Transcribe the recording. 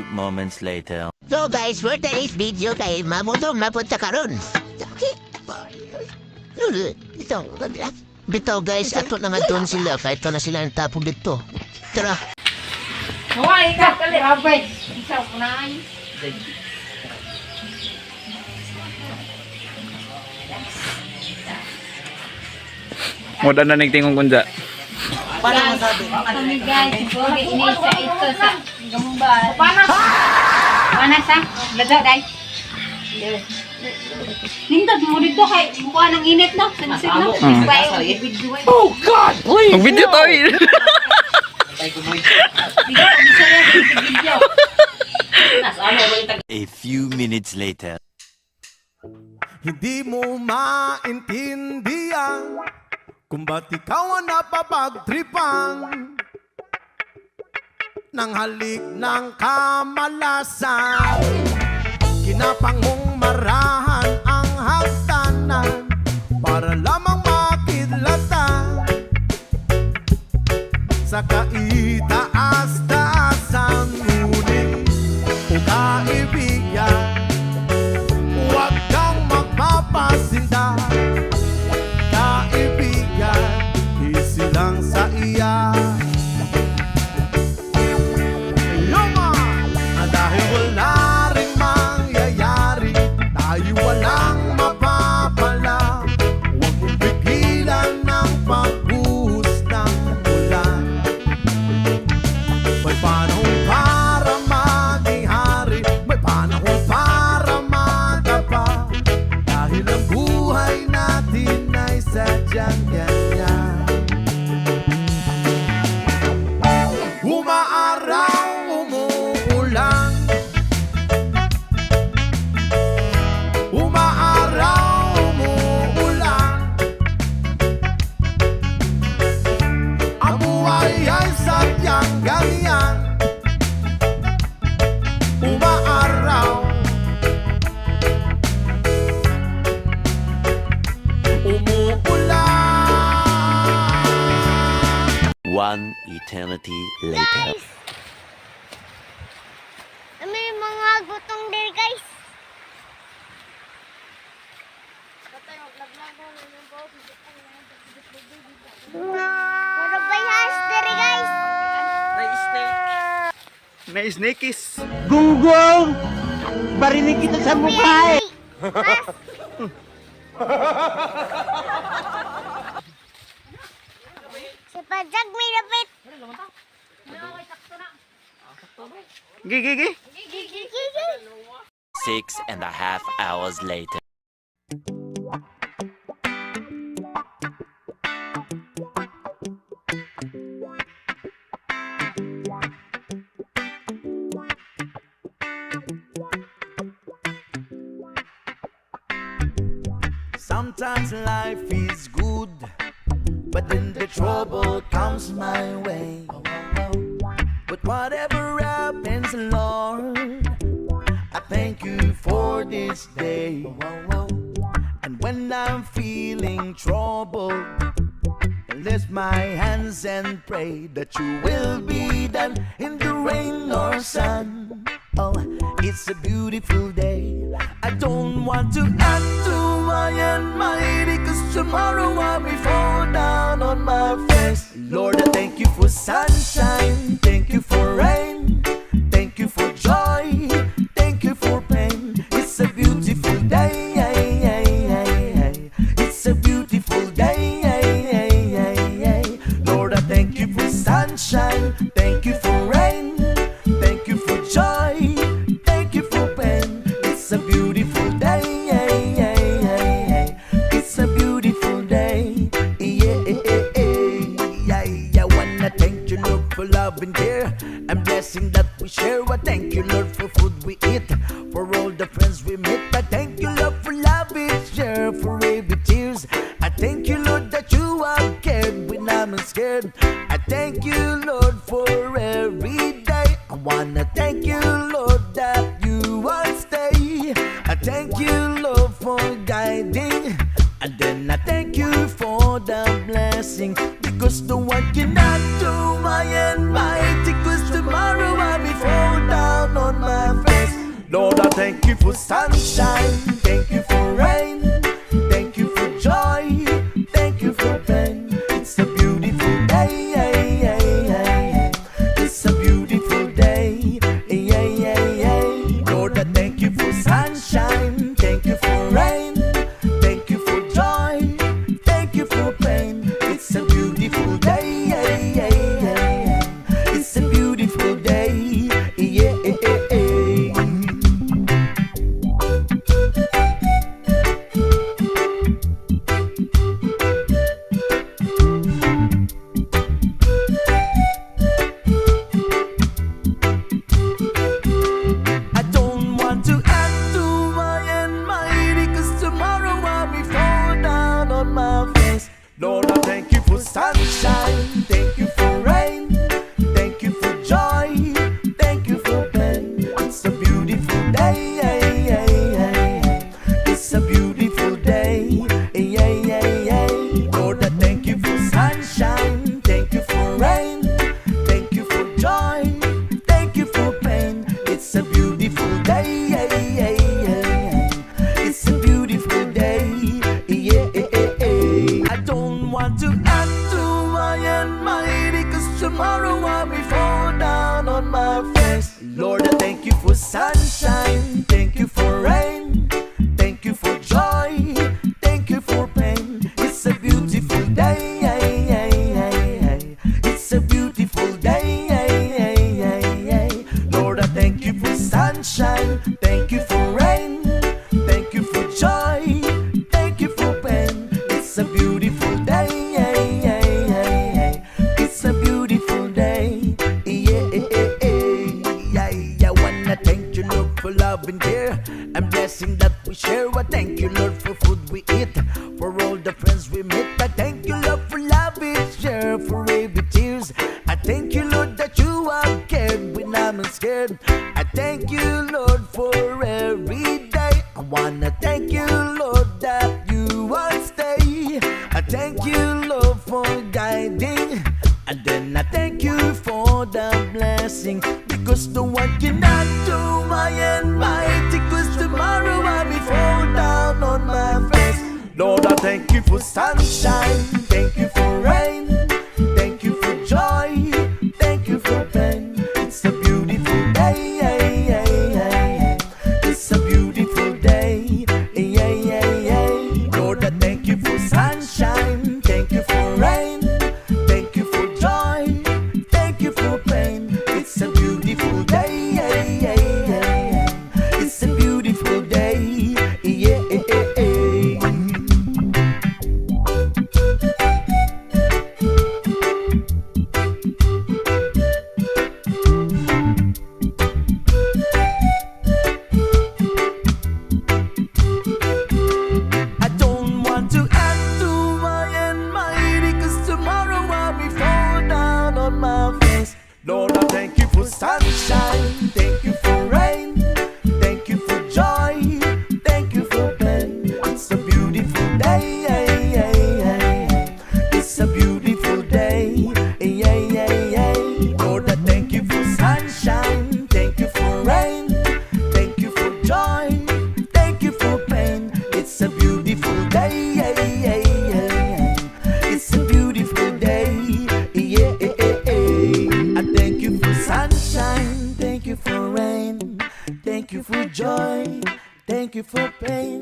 few moments later. So guys, for today's video kay mamutong mapunta karon. Okay. Ito, bitaw guys, ato na nga doon sila. Kahit na sila ang tapo dito. Tara. Naway ka, kali, abay. Isaw ko na ay. Muda na nagtingong kunja. Paano masabi? Kami guys, siguro inisa ito sa gambal. Paano sa? Laga guys. Nindot mo dito kay mukha ng init no? Sensit no? Oh God, please! Mag-video tayo! A few minutes later. Hindi mo maintindihan kung ba't ikaw ang napapagtripan ng halik ng kamalasan. Kinapang mong marahan ang hagdanan para lamang makidlatan sa kaitaas-taasan. Ngunit o kaibigan, huwag kang magpapasinda. Kaibigan, isilang sa iya. Dahil wala rin mangyayari, tayo walang mapapala. Huwag mong pigilan ng pagbuhos ng ulan. May panahon para maging hari, may panahon para magapa. Dahil ang buhay natin ay sadyang ganyan. Umaaraw, umuulan. Umaaraw, umuulan. Ang buhay ay sadyang ganyan. Umaaraw, umuulan. One eternity later. May mga gutong din guys. Para bayas diri guys. May snakies. Gunggong! Barinig kita sa mukha eh. Si Pajag may lapit. Gigi. 6.5 hours later. Sometimes life is good, but then the trouble comes my way. But whatever happens, Lord, I thank you for this day. And when I'm feeling troubled, I lift my hands and pray that you will be done in the rain or sun. Oh, it's a beautiful day. I don't want to act too high and mighty, 'cause tomorrow I'll be fall down on my face. Lord, I thank you for sunshine, thank you for rain, thank you for joy, thank you for pain. It's a beautiful day. It's a beautiful day. Lord, I thank you for sunshine, thank you for rain, thank you for joy, thank you for pain. It's a beautiful day. It's a beautiful day. I wanna thank you, Lord, for love and care and blessing that we share. I thank you, Lord, for food we eat, for all the friends we meet. I thank you, Lord, for love we share, for every tears. I thank you, Lord, that you have cared when I'm scared. I thank you, Lord, for every day. I wanna thank you, Lord, that you will stay. I thank you, Lord, for guiding. And then I thank you for the blessing, because no one cannot do my and mighty, 'cause tomorrow I'll be fall down on thank you for sunshine, thank you for rain, thank you for joy, thank you for pain. It's a beautiful day, it's a beautiful day, Lord, I thank you for sunshine, thank you for rain, thank you for joy, thank you for pain. It's a beautiful day, it's a beautiful day, I don't want to add to my and mighty, 'cause tomorrow I'll be fall down on my face. Lord, I thank you for sunshine, thank you for rain, thank you for joy, thank you for pain. It's a beautiful day, it's a beautiful day, Lord, I thank you for sunshine, thank you for rain, thank you for joy, thank you for pain. It's a beautiful day, it's a beautiful day, I don't want to add to my and mighty, 'cause tomorrow I'll be fall down on my face. Lord, I thank you for sunshine, thank you for rain, thank you for joy, thank you for pain. It's a beautiful day, it's a beautiful day, Lord, I thank you for sunshine, thank you for rain, thank you for joy, thank you for pain. It's a beautiful day, it's a beautiful day, I wanna thank you, Lord, for love and care and blessing that we share. I thank you, Lord, for food we eat, for all the friends we meet. I thank you, Lord, for love we share, for every tears. I thank you, Lord, that you are cared when I'm scared. I thank you, Lord, for every day. I wanna thank you, Lord, that you will stay. I thank you, Lord, for guiding, and then I thank you for the blessing, because no one cannot do my and mighty, 'cause tomorrow I'll be fall down on my face. Lord, I thank you for sunshine, thank you for rain, thank you for joy, thank you for pain. It's a beautiful day, it's a beautiful day, Lord, I thank you for sunshine, thank you for rain, thank you for joy, thank you for pain. It's a beautiful day, it's a beautiful day, I don't want to add to my and mighty, 'cause tomorrow I'll be fall down on my face. Lord, I thank you for sunshine, thank you for rain, thank you for joy, thank you for pain. It's a beautiful day, it's a beautiful day, Lord, I thank you for sunshine, thank you for rain, thank you for joy, thank you for pain. It's a beautiful day, it's a beautiful day, I thank you for sunshine, thank you for rain, thank you for joy, thank you for pain.